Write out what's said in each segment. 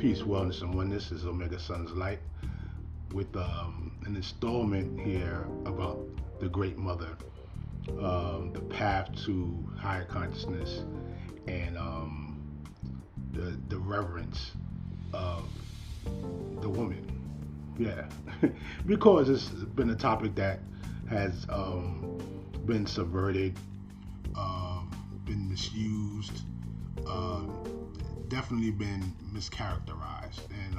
Peace, Wellness, and Oneness is Omega Sun's Light with an installment here about the Great Mother, the path to higher consciousness, and the reverence of the woman. Yeah, because it's been a topic that has been subverted, been misused, definitely been mischaracterized. And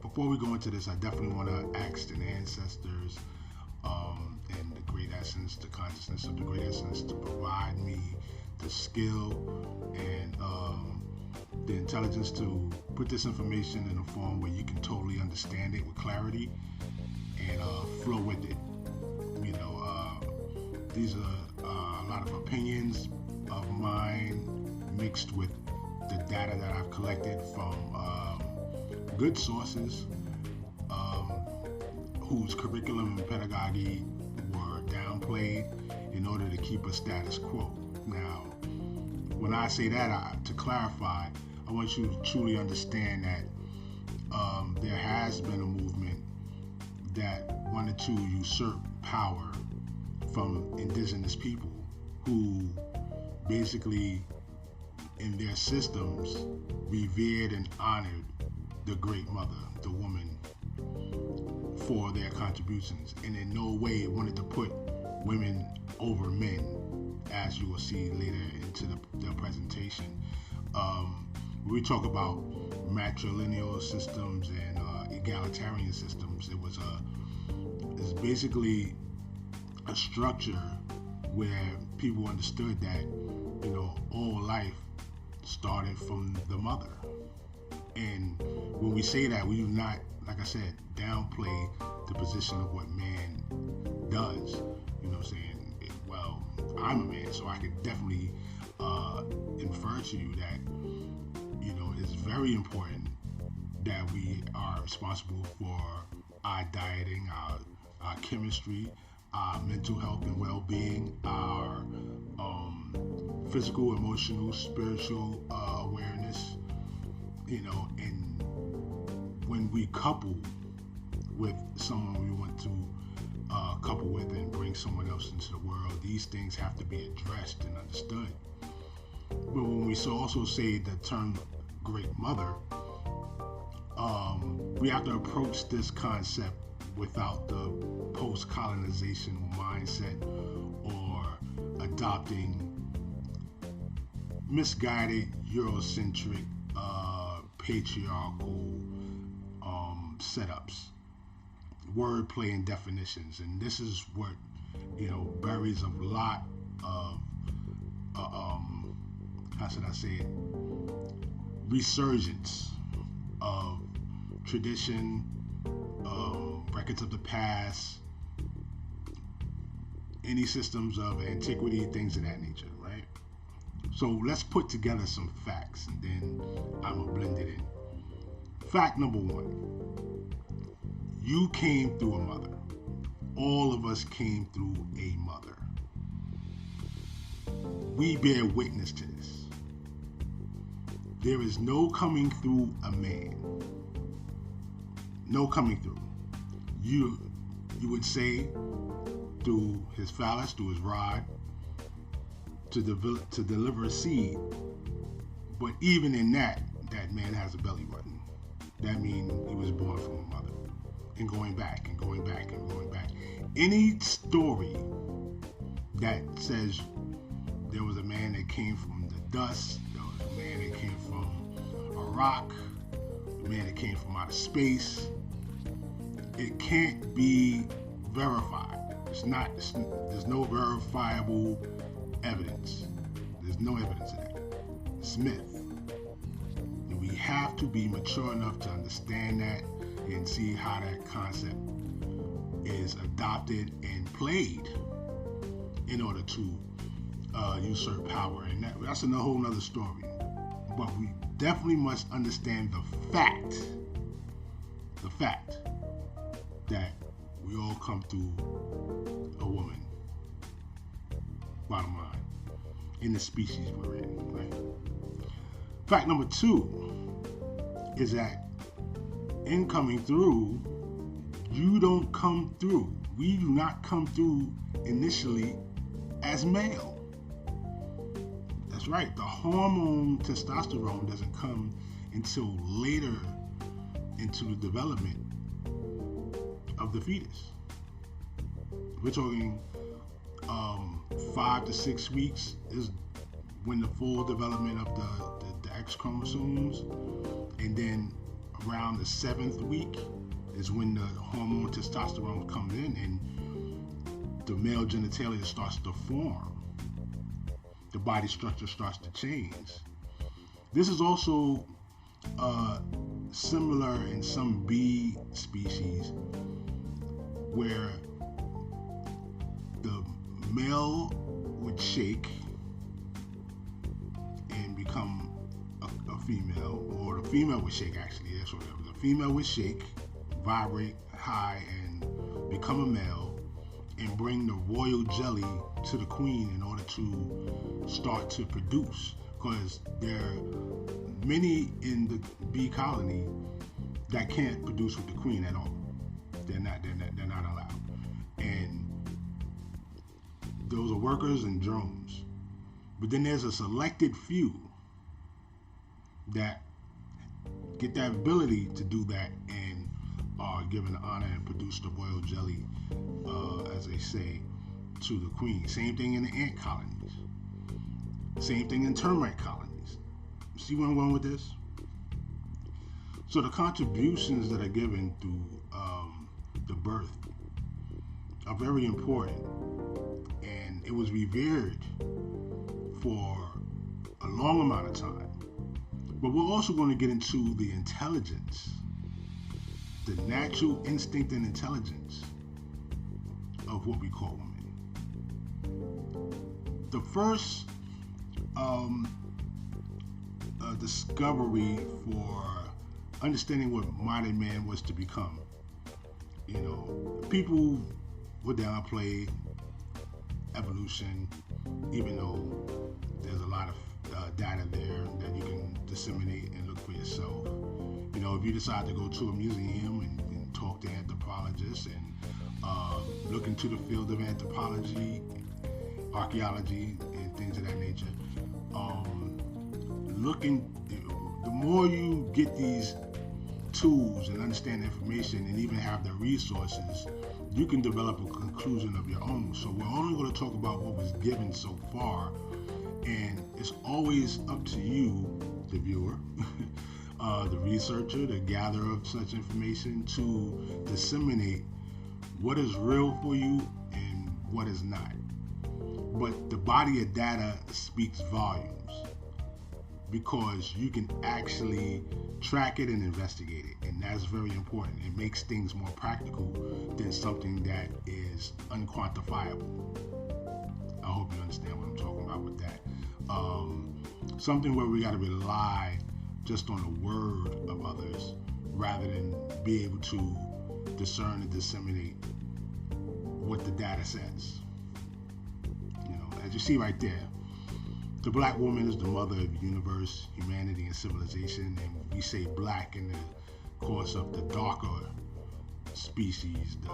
before we go into this, I definitely want to ask the ancestors and the great essence, the consciousness of the great essence, to provide me the skill and the intelligence to put this information in a form where you can totally understand it with clarity and flow with it. You know, these are a lot of opinions of mine mixed with the data that I've collected from good sources whose curriculum and pedagogy were downplayed in order to keep a status quo. Now, when I say that, to clarify, I want you to truly understand that there has been a movement that wanted to usurp power from indigenous people who basically in their systems revered and honored the great mother, the woman, for their contributions, and in no way wanted to put women over men, as you will see later into the presentation. When we talk about matrilineal systems and egalitarian systems, it's basically a structure where people understood that, you know, all life started from the mother. And when we say that, we do not, like I said, downplay the position of what man does. You know what I'm saying? Well, I'm a man, so I could definitely infer to you that, you know, it's very important that we are responsible for our dieting, our chemistry, our mental health and well-being, our physical, emotional, spiritual awareness, you know. And when we couple with someone we want to couple with and bring someone else into the world, these things have to be addressed and understood. But when we also say the term Great Mother, we have to approach this concept without the post-colonization mindset or adopting misguided Eurocentric patriarchal setups, wordplay and definitions. And this is what, you know, buries a lot of how should I say it, resurgence of tradition, records of the past, any systems of antiquity, things of that nature, right? So let's put together some facts and then I'm gonna blend it in. Fact number one, you came through a mother. All of us came through a mother. We bear witness to this. There is no coming through a man. No coming through. You would say through his phallus, through his rod, to deliver a seed. But even in that man has a belly button. That means he was born from a mother. And going back and going back and going back. Any story that says there was a man that came from the dust, there was a man that came from a rock, a man that came from outer space, it can't be verified. There's no verifiable evidence. There's no evidence of that. It's myth. And we have to be mature enough to understand that and see how that concept is adopted and played in order to usurp power. And that's a whole nother story. But we definitely must understand the fact that we all come through a woman, bottom line, in the species we're in, right? Fact number two is that in coming through, you don't come through. We do not come through initially as male. That's right. The hormone testosterone doesn't come until later into the development of the fetus. We're talking 5 to 6 weeks is when the full development of the X chromosomes, and then around the 7th week is when the hormone testosterone comes in and the male genitalia starts to form. The body structure starts to change. This is also similar in some bee species where the male would shake and become a female, or the female would shake, actually, that's what it was. The female would shake, vibrate high, and become a male, and bring the royal jelly to the queen in order to start to produce, because there are many in the bee colony that can't produce with the queen at all. They're not allowed. And those are workers and drones. But then there's a selected few that get that ability to do that and are given the honor and produce the royal jelly, as they say, to the queen. Same thing in the ant colonies. Same thing in termite colonies. See where I'm going with this? So the contributions that are given through the birth are very important, and it was revered for a long amount of time. But we're also going to get into the intelligence, the natural instinct and intelligence of what we call women. The first discovery for understanding what modern man was to become. You know, people would downplay evolution, even though there's a lot of data there that you can disseminate and look for yourself. You know, if you decide to go to a museum and talk to anthropologists and look into the field of anthropology, archaeology, and things of that nature, the more you get these tools and understand the information and even have the resources, you can develop a conclusion of your own. So we're only going to talk about what was given so far, and it's always up to you, the viewer, the researcher, the gatherer of such information, to disseminate what is real for you and what is not. But the body of data speaks volumes, because you can actually track it and investigate it, and that's very important. It makes things more practical than something that is unquantifiable. I hope you understand what I'm talking about with that. Something where we got to rely just on the word of others rather than be able to discern and disseminate what the data says. You know, as you see right there, the black woman is the mother of the universe, humanity, and civilization, and we say black in the course of the darker species, the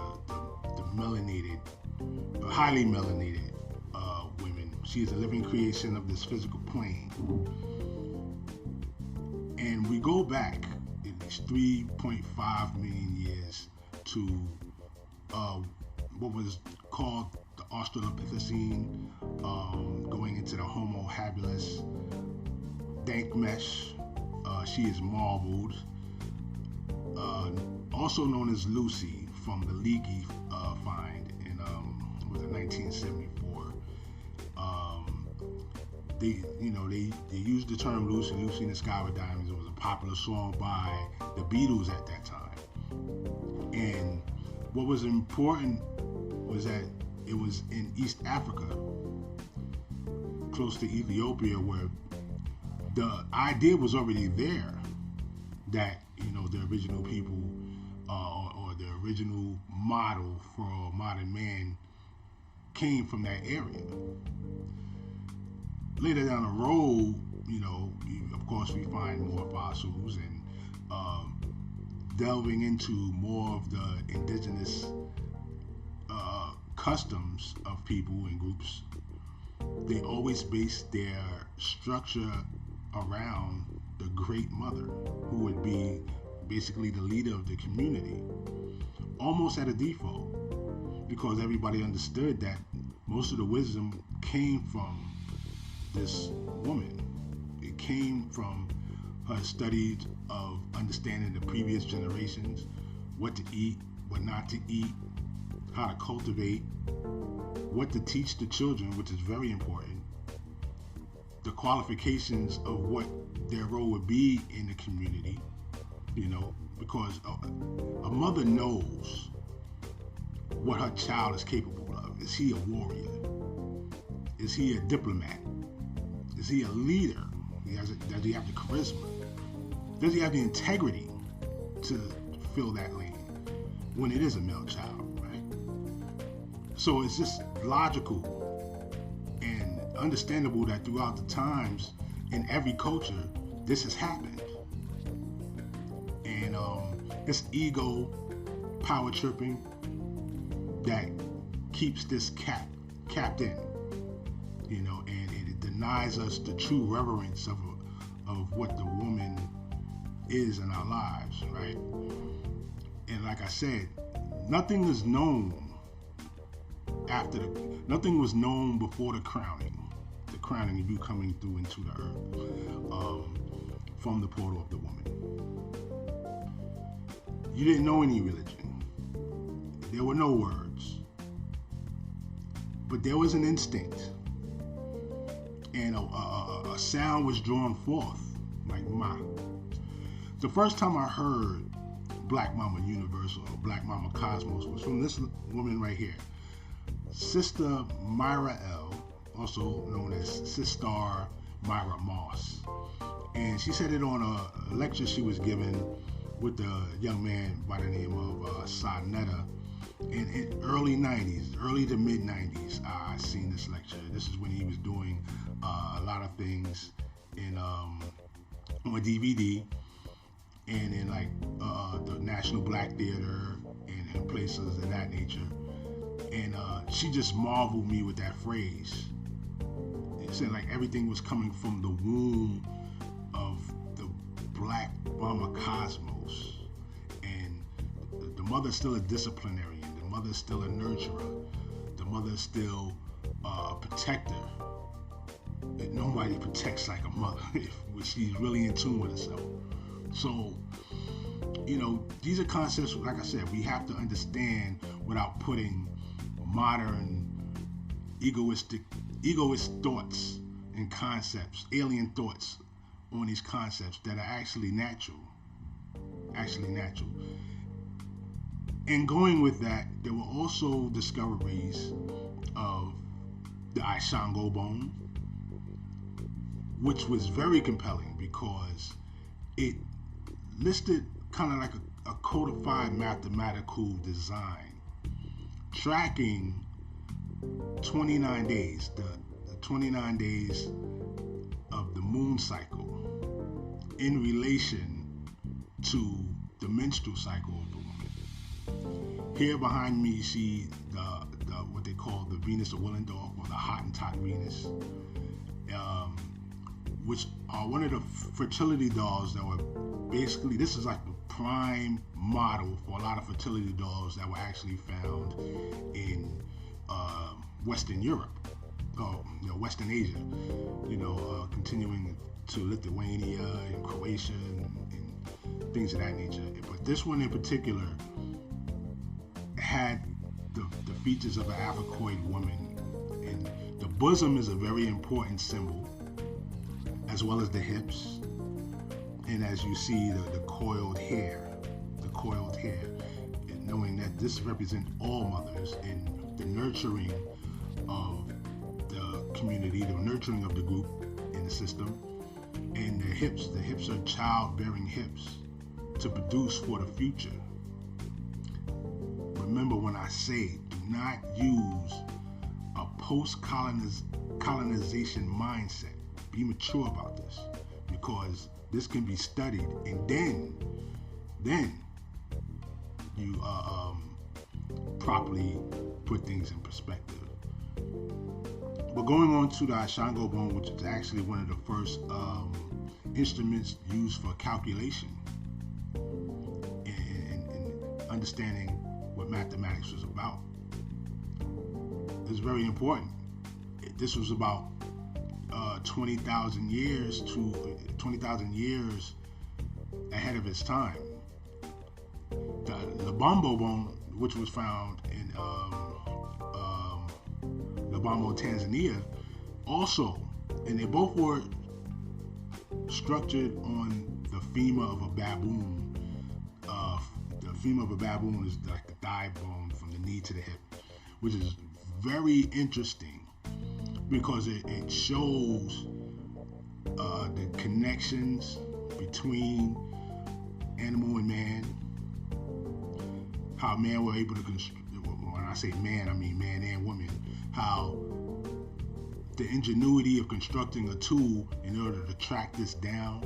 melanated, highly melanated women. She is a living creation of this physical plane. And we go back at least 3.5 million years to what was called the Australopithecine, going into the Homo habilis, Dankmesh. She is marbled, also known as Lucy, from the Leakey find in 1974. They used the term Lucy in the Sky with Diamonds. It was a popular song by the Beatles at that time. And what was important was that it was in East Africa, close to Ethiopia, where the idea was already there that, the original people or the original model for a modern man came from that area. Later down the road, of course, we find more fossils, and delving into more of the indigenous customs of people and groups, they always base their structure around the Great Mother, who would be basically the leader of the community, almost at a default, because everybody understood that most of the wisdom came from this woman. It came from her studies of understanding the previous generations, what to eat, what not to eat, how to cultivate, what to teach the children, which is very important, the qualifications of what their role would be in the community, because a mother knows what her child is capable of. Is he a warrior? Is he a diplomat? Is he a leader? Does he have the charisma? Does he have the integrity to fill that lane when it is a male child, right? So it's just logical and understandable that throughout the times, in every culture, this has happened. And it's ego, power tripping that keeps this capped in, and it denies us the true reverence of what the woman is in our lives, right? And like I said, nothing is known nothing was known before the crowning of you coming through into the earth, from the portal of the woman. You didn't know any religion. There were no words, but there was an instinct, and a sound was drawn forth, like Ma. The first time I heard Black Mama Universal or Black Mama Cosmos was from this woman right here, Sister Myra L., also known as Sister Myra Moss. And she said it on a lecture she was giving with a young man by the name of Sonetta. In early 90s, early to mid 90s, I seen this lecture. This is when he was doing a lot of things on DVD and in like the National Black Theater and places of that nature. And she just marveled me with that phrase. It said like everything was coming from the womb of the Black Mama Cosmos. And the mother's still a disciplinarian. The mother's still a nurturer. The mother's still a protector. Nobody protects like a mother if she's really in tune with herself. So, these are concepts, like I said, we have to understand without putting modern egoist thoughts and concepts, alien thoughts on these concepts that are actually natural. And going with that, there were also discoveries of the Ishango bone, which was very compelling because it listed kind of like a codified mathematical design tracking 29 days, the 29 days of the moon cycle in relation to the menstrual cycle of the woman. Here behind me you see the what they call the Venus of Willendorf, or the Hottentot Venus, which are one of the fertility dolls that were basically, this is like the prime model for a lot of fertility dolls that were actually found in Western Europe, Western Asia, continuing to Lithuania and Croatia and things of that nature. But this one in particular had the features of an Africoid woman, and the bosom is a very important symbol, as well as the hips, and as you see the coiled hair, and knowing that this represents all mothers and the nurturing of the community, the nurturing of the group in the system, and the hips are childbearing hips to produce for the future. Remember when I say do not use a post-colonization mindset. Be mature about this, because this can be studied, and then you properly put things in perspective. But going on to the Ishango bone, which is actually one of the first instruments used for calculation and understanding what mathematics was about, is very important. This was about 20,000 years ahead of its time. The Lubombo bone, which was found in Lubombo, Tanzania, also, and they both were structured on the femur of a baboon. The femur of a baboon is like the thigh bone from the knee to the hip, which is very interesting because it shows the connections between animal and man, how man were able to construct. When I say man, I mean man and woman. How the ingenuity of constructing a tool in order to track this down,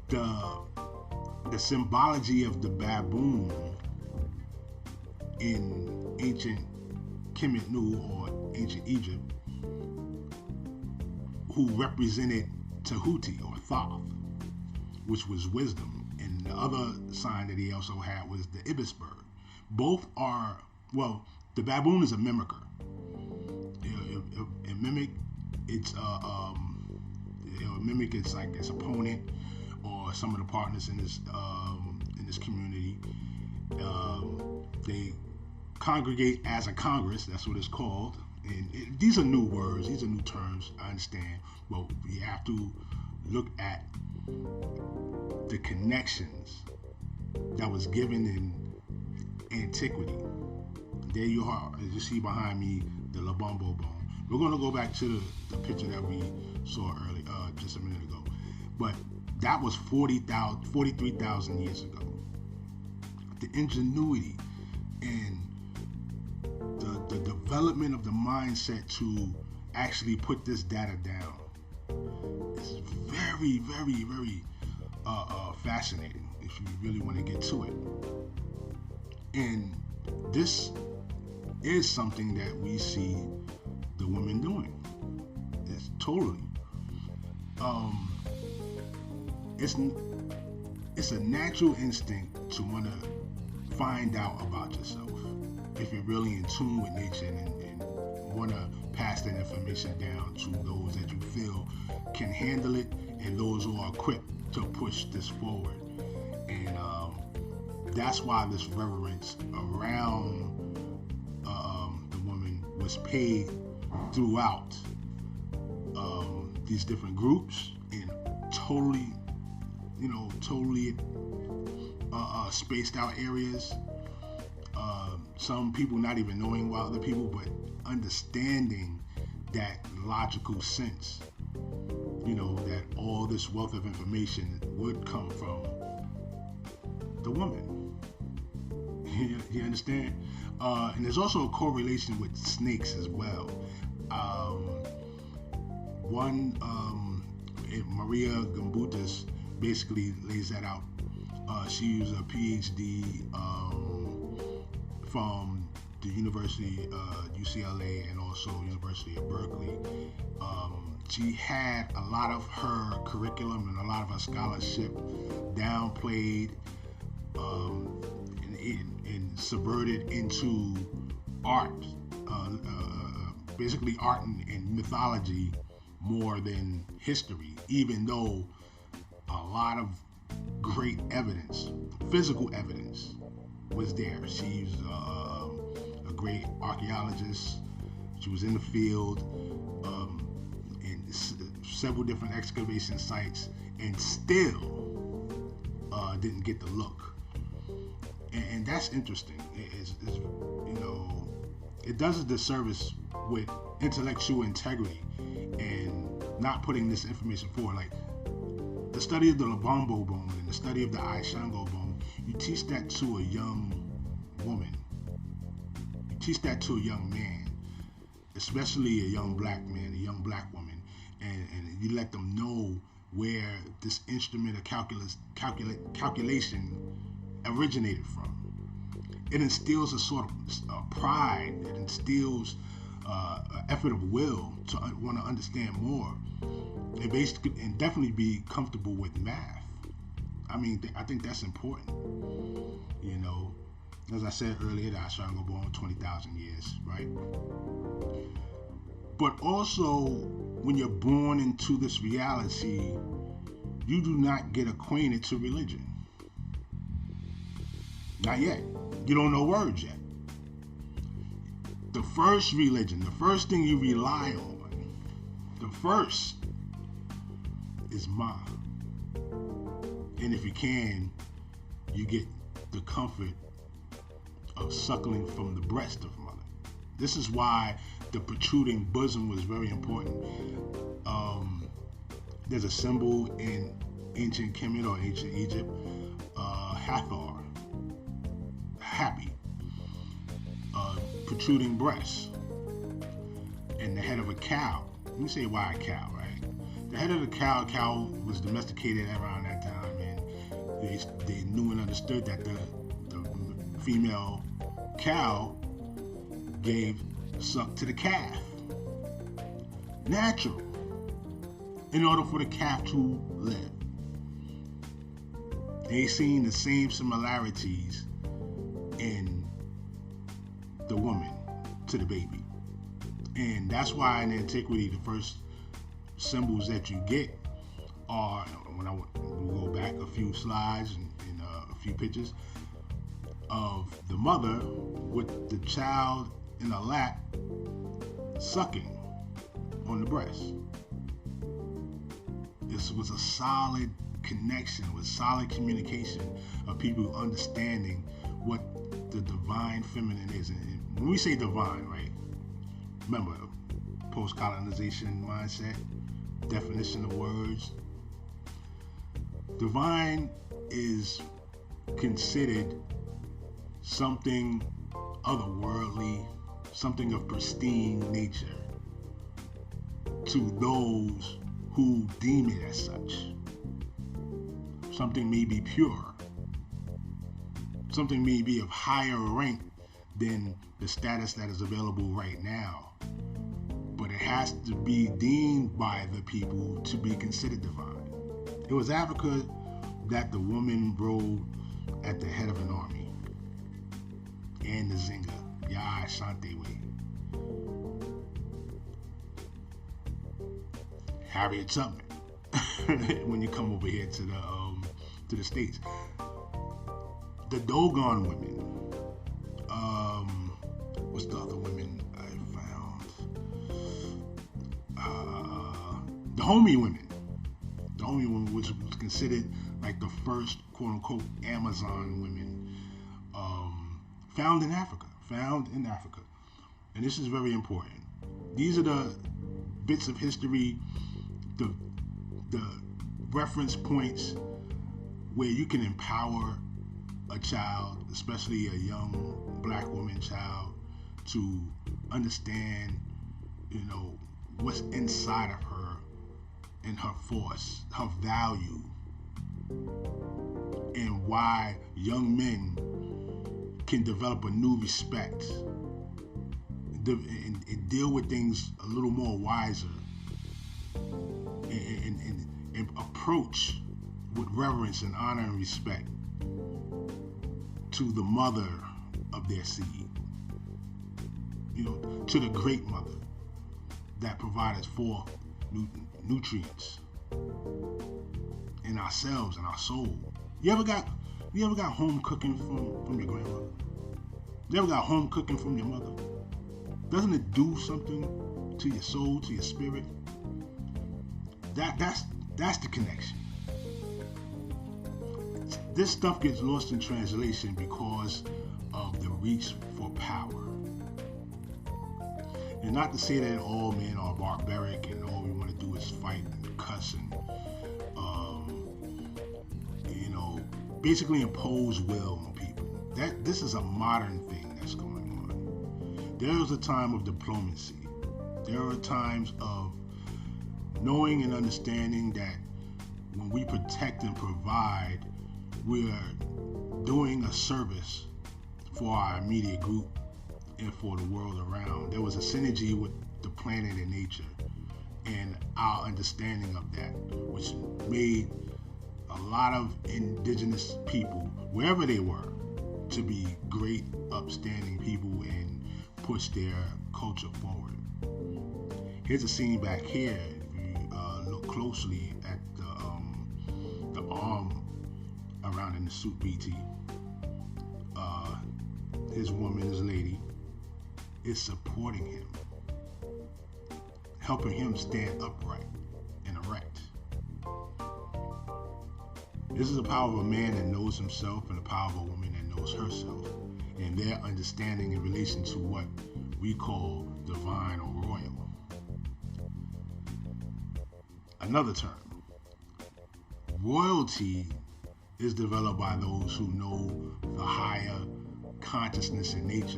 the symbology of the baboon in ancient Kemet Nu or ancient Egypt, who represented Tahuti or Thoth, which was wisdom, and the other sign that he also had was the ibis bird. Both are, well, the baboon is a mimicker. It mimic its it'll mimic its like its opponent or some of the partners in this community. They congregate as a congress. That's what it's called. And these are new words. These are new terms. I understand. But we have to look at the connections that was given in antiquity. There you are, as you see behind me, the Lubombo bone. We're going to go back to the picture that we saw earlier, just a minute ago. But that was 43,000 years ago. The ingenuity and the development of the mindset to actually put this data down is very, very, very fascinating if you really want to get to it. And this is something that we see the women doing. It's totally. It's a natural instinct to want to find out about yourself if you're really in tune with nature and want to pass that information down to those that you feel can handle it and those who are equipped to push this forward. And that's why this reverence around the woman was paid throughout these different groups in totally spaced out areas. Some people not even knowing about other people, but understanding that logical sense, that all this wealth of information would come from the woman. You understand? And there's also a correlation with snakes as well. Maria Gimbutas basically lays that out. She was a PhD from the University UCLA and also University of Berkeley. She had a lot of her curriculum and a lot of her scholarship downplayed and subverted into art, basically art and mythology more than history, even though a lot of great evidence, physical evidence, was there. She's a great archaeologist. She was in the field in several different excavation sites and still didn't get the look. And that's interesting. It does a disservice with intellectual integrity and not putting this information forward. Like the study of the Lubombo bone and the study of the Ishango bone, you teach that to a young woman. You teach that to a young man, especially a young black man, a young black woman, and you let them know where this instrument of calculation originated from. It instills a sort of pride. It instills an effort of will to want to understand more, and basically, and definitely be comfortable with math. I mean, I think that's important. You know, as I said earlier, that Australia go on 20,000 years, right? But also, when you're born into this reality, you do not get acquainted to religion. Not yet. You don't know words yet. The first religion, the first thing you rely on, the first is Ma. And if you can, you get the comfort of suckling from the breast of mother. This is why the protruding bosom was very important. There's a symbol in ancient Kemet or ancient Egypt, Hathor, happy, protruding breasts, and the head of a cow. Let me say why a cow, right? The head of the cow was domesticated around that time, and they knew and understood that the female cow gave suck to the calf. Natural. In order for the calf to live. They seen the same similarities in the woman to the baby. And that's why in antiquity, the first symbols that you get are, when we'll go back a few slides and a few pictures of the mother with the child in her lap sucking on the breast. This was a solid connection, with solid communication of people understanding what the divine feminine is. And when we say divine, right? Remember, post-colonization mindset, definition of words. Divine is considered something otherworldly, something of pristine nature to those who deem it as such. Something may be pure. Something may be of higher rank than the status that is available right now. But it has to be deemed by the people to be considered divine. It was Africa that the woman rode at the head of an army. And the Zinga, Yah Ashanti way. Harriet Tubman. When you come over here to the States. The Dogon women. What's the other women I found? The Homie women. The Homie women, which was considered like the first quote-unquote Amazon women, found in Africa. And this is very important. These are the bits of history, the reference points where you can empower a child, especially a young black woman child, to understand, what's inside of her and her force, her value, and why young men can develop a new respect and deal with things a little more wiser and approach with reverence and honor and respect to the mother of their seed, to the great mother that provides for nutrients in ourselves and our soul. You ever got home cooking from your grandmother? You ever got home cooking from your mother? Doesn't it do something to your soul, to your spirit? That's the connection. This stuff gets lost in translation because of the reach for power. And not to say that all men are barbaric and all we want to do is fight and cuss and basically impose will on people. This is a modern thing that's going on. There is a time of diplomacy. There are times of knowing and understanding that when we protect and provide, we're doing a service for our immediate group and for the world around. There was a synergy with the planet and nature and our understanding of that, which made a lot of indigenous people, wherever they were, to be great, upstanding people and push their culture forward. Here's a scene back here. If you look closely at the arm around in the suit BT. His woman, his lady, is supporting him, helping him stand upright and erect. This is the power of a man that knows himself and the power of a woman that knows herself, and their understanding in relation to what we call divine or royal. Another term, royalty, is developed by those who know the higher consciousness in nature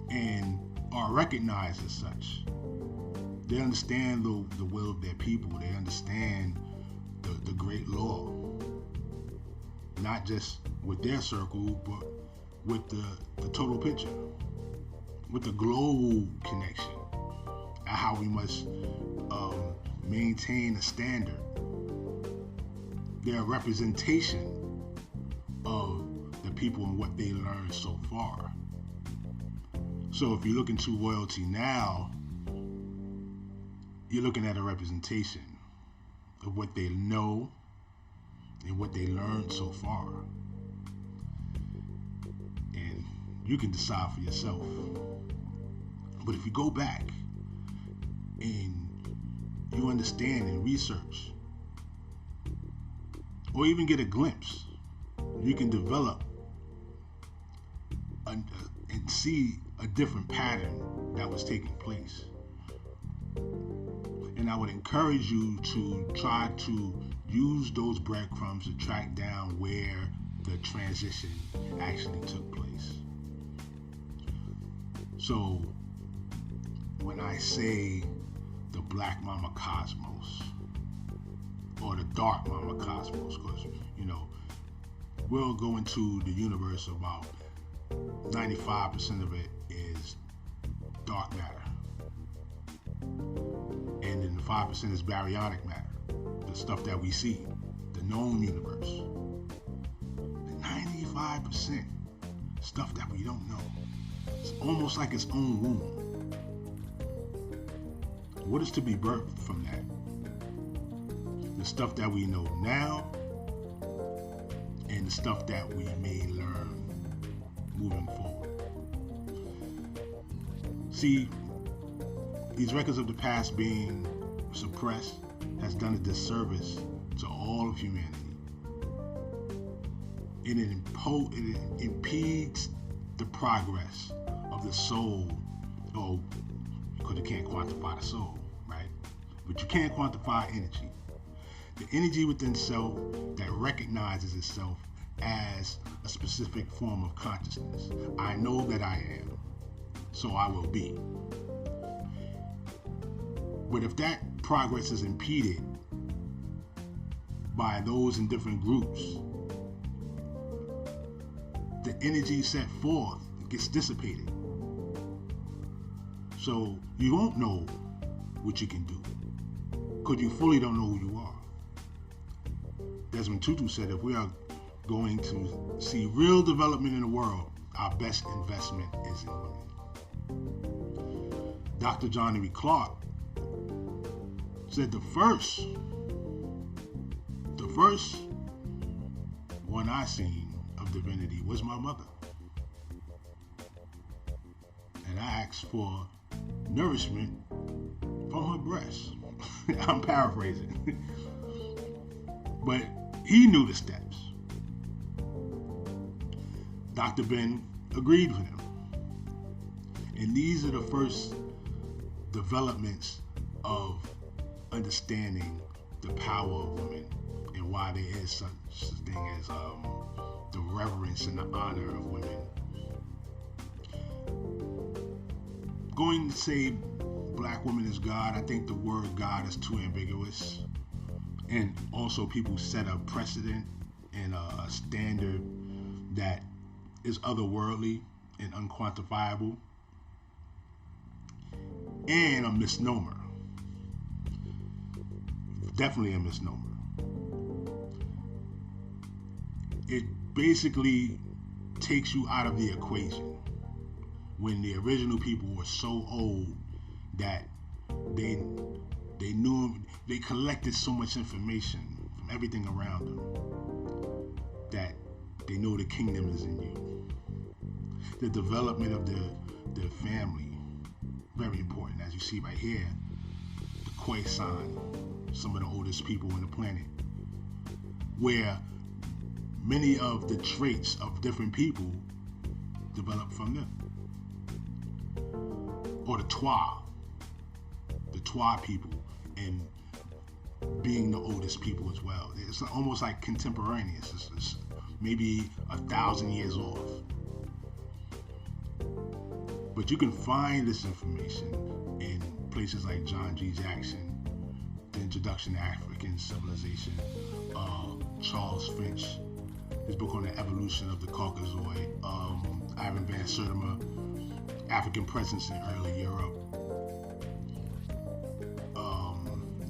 and are recognized as such. They understand the will of their people. They understand the great law, not just with their circle, but with the total picture, with the global connection, and how we must maintain a standard. They're a representation of the people and what they learned so far. So if you look into royalty now, you're looking at a representation of what they know and what they learned so far. And you can decide for yourself. But if you go back and you understand and research, or even get a glimpse, you can develop and see a different pattern that was taking place. And I would encourage you to try to use those breadcrumbs to track down where the transition actually took place. So when I say the Black Mama Cosmos or the Dark Mama Cosmos, because we'll go into the universe, about 95% of it is dark matter, and then the 5% is baryonic matter, the stuff that we see, the known universe. The 95% stuff that we don't know. It's almost like its own womb. What is to be birthed from that? The stuff that we know now and the stuff that we may learn moving forward. See, these records of the past being suppressed has done a disservice to all of humanity. It impedes the progress of the soul, because you can't quantify the soul, right? But you can quantify energy. The energy within self that recognizes itself as a specific form of consciousness. I know that I am, so I will be. But if that progress is impeded by those in different groups, the energy set forth gets dissipated. So you won't know what you can do, because you fully don't know who you are. Desmond Tutu said, if we are going to see real development in the world, our best investment is in women. Dr. John Henry Clarke said the first one I seen of divinity was my mother. And I asked for nourishment from her breast. I'm paraphrasing. But he knew the steps. Dr. Ben agreed with him. And these are the first developments of understanding the power of women and why there is such a thing as the reverence and the honor of women. Going to say black woman is God, I think the word God is too ambiguous. And also people set a precedent and a standard that is otherworldly and unquantifiable, and a misnomer. Definitely a misnomer. It basically takes you out of the equation when the original people were so old that they knew, they collected so much information from everything around them that they know the kingdom is in you. The development of the family, very important. As you see right here, the Khoisan, some of the oldest people on the planet, where many of the traits of different people develop from them. Or the Twa people, and being the oldest people as well. It's almost like contemporaneous. It's maybe 1,000 years off. But you can find this information in places like John G. Jackson, The Introduction to African Civilization, Charles Finch, his book on the evolution of the Caucasoid, Ivan Van Sertima, African Presence in Early Europe,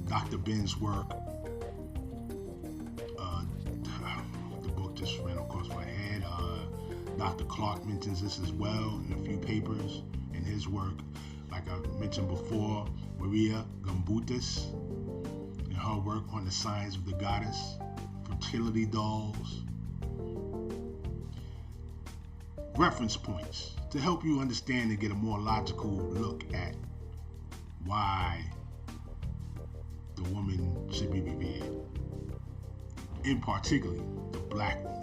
Dr. Ben's work, the book just ran across my head. Dr. Clark mentions this as well in a few papers in his work. Like I mentioned before, Maria Gimbutas in her work on the science of the goddess, fertility dolls. Reference points to help you understand and get a more logical look at why the woman should be revered, in particular the black woman.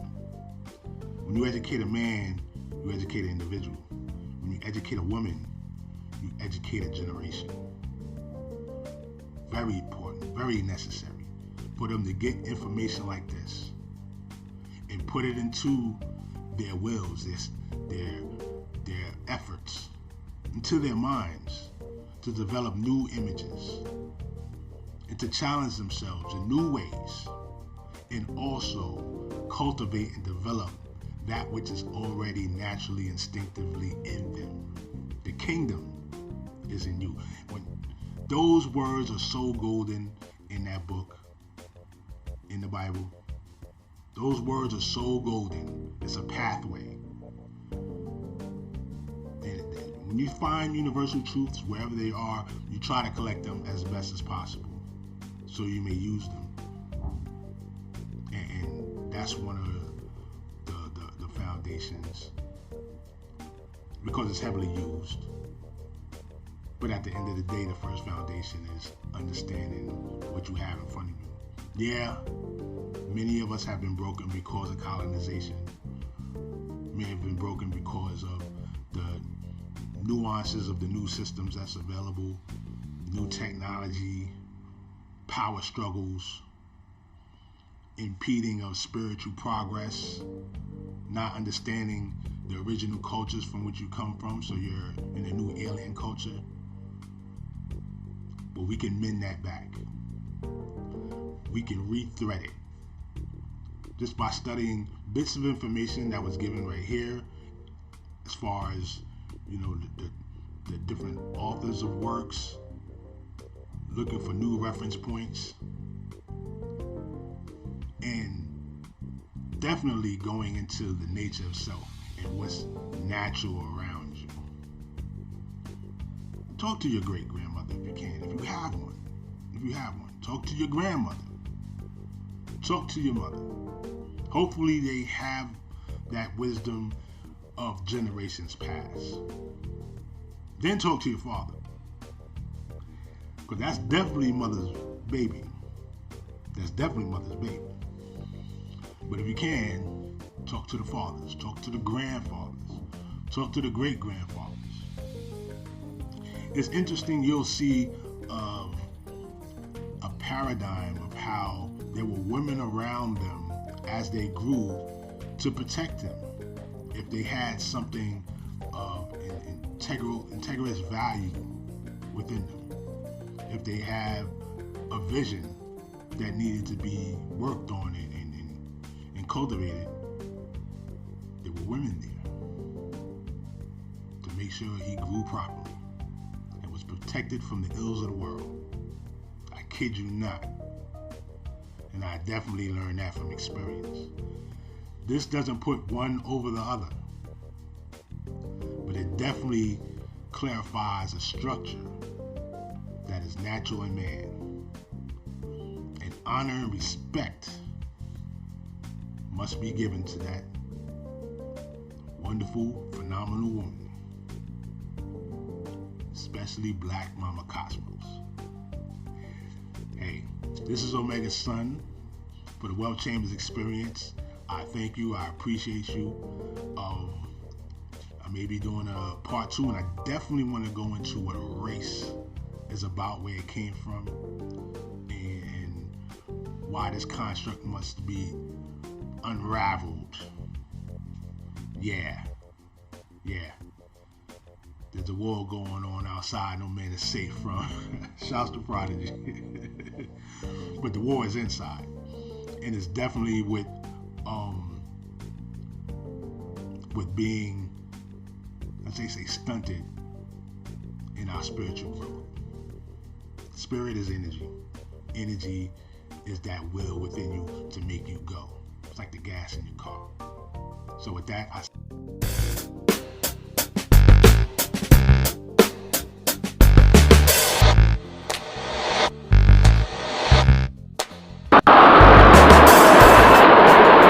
When you educate a man, you educate an individual. When you educate a woman, you educate a generation. Very important, very necessary for them to get information like this and put it into their wills, their efforts, into their minds, to develop new images and to challenge themselves in new ways, and also cultivate and develop that which is already naturally, instinctively in them. The kingdom is in you. When those words are so golden in that book, in the Bible, those words are so golden. It's a pathway. And when you find universal truths wherever they are, you try to collect them as best as possible so you may use them. And that's one of the foundations, because it's heavily used. But at the end of the day, the first foundation is understanding what you have in front of you. Yeah, many of us have been broken because of colonization. May have been broken because of the nuances of the new systems that's available, new technology, power struggles, impeding of spiritual progress, not understanding the original cultures from which you come from, so you're in a new alien culture. But we can mend that back. We can rethread it just by studying bits of information that was given right here, as far as, you know, the different authors of works, looking for new reference points, and definitely going into the nature of self and what's natural around you. Talk to your great grandmother if you can, if you have one. If you have one, talk to your grandmother. Talk to your mother. Hopefully they have that wisdom of generations past. Then talk to your father, because that's definitely mother's baby. That's definitely mother's baby. But if you can, talk to the fathers, talk to the grandfathers, talk to the great-grandfathers. It's interesting, you'll see a paradigm of how there were women around them as they grew to protect them. If they had something of integrous value within them, if they have a vision that needed to be worked on and cultivated, there were women there to make sure he grew properly and was protected from the ills of the world. I kid you not. And I definitely learned that from experience. This doesn't put one over the other, but it definitely clarifies a structure that is natural in man. And honor and respect must be given to that wonderful, phenomenal woman, especially Black Mama Cosmos. Hey, this is Omega's son for the Wealth Chambers Experience. I thank you. I appreciate you. I may be doing a part 2, and I definitely want to go into what a race is about, where it came from, and why this construct must be unraveled. Yeah. There's a war going on outside no man is safe from. Shouts to Prodigy. But the war is inside. And it's definitely with being, as they say, stunted in our spiritual growth. Spirit is energy. Energy is that will within you to make you go. It's like the gas in your car. So with that,